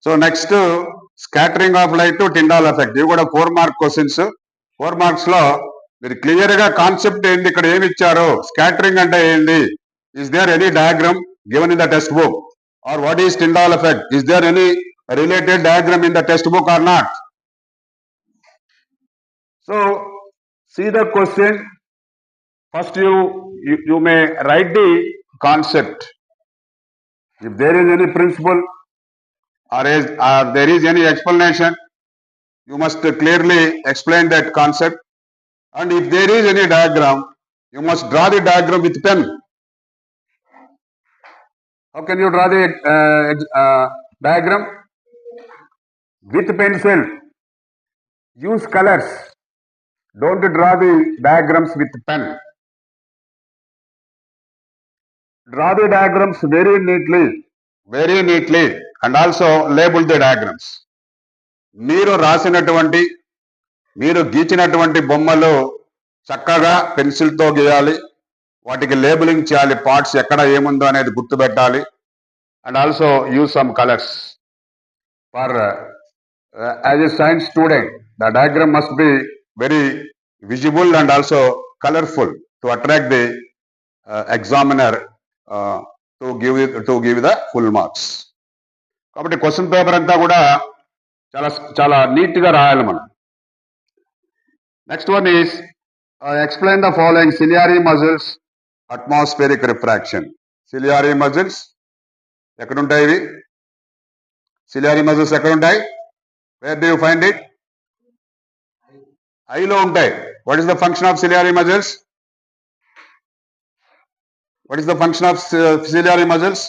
So next scattering of light to Tyndall effect. ఇవి కూడా 4 mark questions. 4 marks లో మీరు క్లియర్ గా కాన్సెప్ట్ ఏంది, ఇక్కడ ఏమి ఇచ్చారు, స్కాటరింగ్ అంటే ఏంది, is there any diagram given in the textbook, or what is Tyndall effect, is there any related diagram in the textbook or not? So see the question. First you may write the concept. If there is any principle or there is any explanation, you must clearly explain that concept. And if there is any diagram, you must draw the diagram with pen. How can you draw the diagram? With pencil. Use colors. Don't draw the diagrams with pen. Draw the diagrams very neatly and also label the diagrams. మీరు రాసినటువంటి, మీరు గీచినటువంటి బొమ్మలు చక్కగా పెన్సిల్తో గీయాలి, వాటికి labelling చేయాలి, parts ఎక్కడ ఏముందో అనేది గుర్తుపెట్టాలి. And also use some colours. For as a science student, the diagram must be very visible and also colorful to attract the examiner to give the full marks. కాబట్టి క్వశ్చన్ పేపర్ అంతా కూడా చాలా neat గా రాయాలి మనం. Next one is explain the following ciliary muscles atmospheric refraction. Ciliary muscles ఎక్కడుంటాయి? ఇవి ciliary muscles ఎక్కడుంటాయి? Where do you find it? ఐలో ఉంటాయి. What is the function of ciliary muscles? What is the function of ciliary muscles?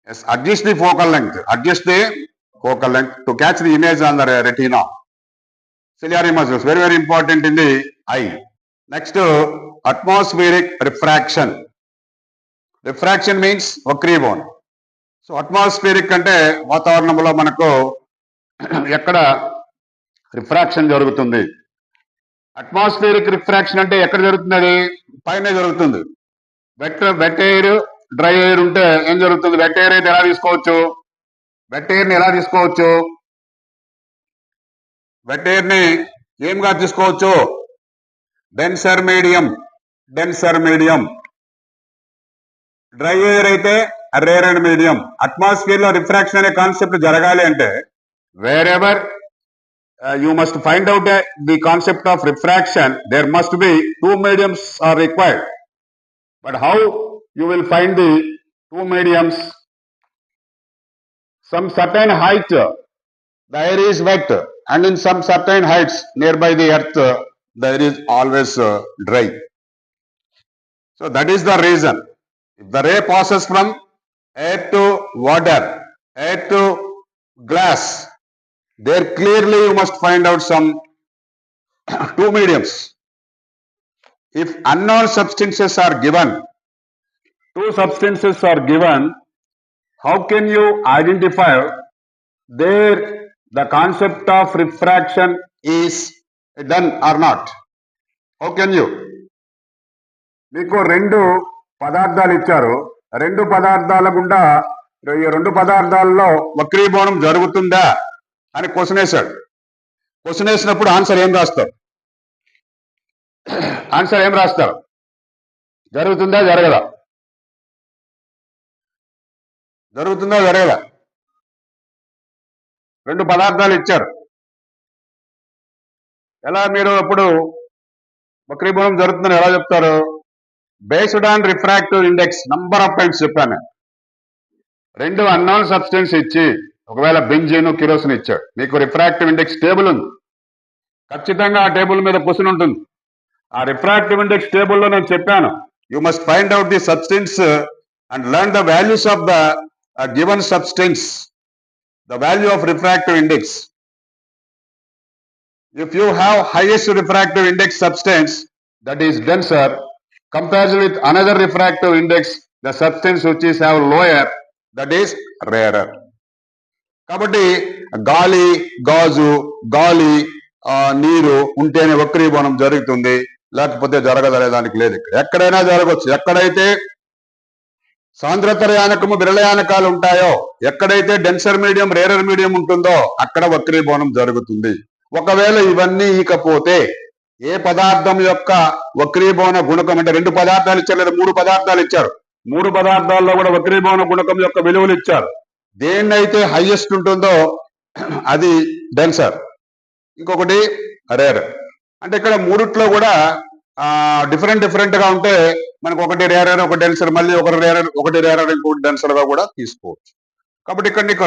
Yes, adjust the focal length. Adjust the focal length to catch the image on the retina. Ciliary muscles, very important in the eye. Next, atmospheric refraction. Refraction means వక్రీభవనం. So atmospheric అంటే వాతావరణంలో మనకు ఎక్కడ refraction జరుగుతుంది. Atmospheric refraction అంటే ఎక్కడ జరుగుతుంది? అది పైన జరుగుతుంది. వెట్ ఎయిర్, డ్రై ఎయిర్ ఉంటే ఏం జరుగుతుంది? వెట్ ఎయిర్ అయితే ఎలా తీసుకోవచ్చు? వెట్ ఎయిర్ని ఎలా తీసుకోవచ్చు? వెట్ ఎయిర్ని ఏంగా తీసుకోవచ్చు? Denser medium. డ్రై ఎయిర్ అయితే రేర్ అండ్ మీడియం. అట్మాస్ఫియర్ లో రిఫ్రాక్షన్ అనే కాన్సెప్ట్ జరగాలి అంటే wherever you must find out the concept of refraction, there must be two mediums are required. But how you will find the two mediums? Some certain height the air is wet, and in some certain heights nearby the earth the air is always dry. So that is the reason. If the ray passes from air to water, air to glass, there clearly you must find out some two mediums. If unknown substances are given, two substances are given, how can you identify there the concept of refraction is done or not? How can you? మీకు రెండు పదార్థాలు ఇచ్చారు. రెండు పదార్థాల గుండా ఈ రెండు పదార్థాలలో వక్రీభవనం జరుగుతుందా అని క్వశ్చన్ వేశాడు. క్వశ్చన్ వేసినప్పుడు ఆన్సర్ ఏం రాస్తారు? జరుగుతుందా జరగదా? రెండు పదార్థాలు ఇచ్చారు. ఎలా మీరు ఇప్పుడు వక్రీభవనం జరుగుతుందని ఎలా చెప్తారు? Based on refractive index. Number of times చెప్పాను. రెండు అన్నోన్ సబ్స్టెన్స్ ఇచ్చి ఒకవేళ బెంజీన్, కిరోసిన్ ఇచ్చాడు, మీకు రిఫ్రాక్టివ్ ఇండెక్స్ టేబుల్ ఉంది. ఖచ్చితంగా ఆ టేబుల్ మీద క్వశ్చన్ ఉంటుంది. ఆ రిఫ్రాక్టివ్ ఇండెక్స్ టేబుల్లో నేను చెప్పాను, you must find out the substance and learn the values of the given substance, the value of refractive index. If you have highest refractive index substance, that is denser, compared with another refractive index, the substance which is have lower, that is rarer. కాబట్టి గాలి, గాజు, గాలి, నీరు ఉంటేనే వక్రీభవనం జరుగుతుంది, లేకపోతే జరగదనే దానికి లేదు. ఎక్కడైనా జరగవచ్చు. ఎక్కడైతే సాంద్రతరయానకము విరళయానకాలు ఉంటాయో, ఎక్కడైతే డెన్సర్ మీడియం రేరర్ మీడియం ఉంటుందో అక్కడ వక్రీభవనం జరుగుతుంది. ఒకవేళ ఇవన్నీ ఇకపోతే ఏ పదార్థం యొక్క వక్రీభవన గుణకం, అంటే 2 పదార్థాలు ఇచ్చారు లేదా 3 పదార్థాలు ఇచ్చారు, 3 పదార్థాల్లో కూడా వక్రీభవన గుణకం యొక్క విలువలు ఇచ్చారు. దేన్నైతే హైయెస్ట్ ఉంటుందో అది డెన్సర్, ఇంకొకటి రేరర్. అంటే ఇక్కడ మూడిట్లో కూడా డిఫరెంట్ గా ఉంటే మనకు ఒకటి రేరర్, ఒక డెన్సర్, మళ్ళీ ఒకటి రేరర్ ఇంకోటి డెన్సర్ గా కూడా తీసుకోవచ్చు. కాబట్టి ఇక్కడ నీకు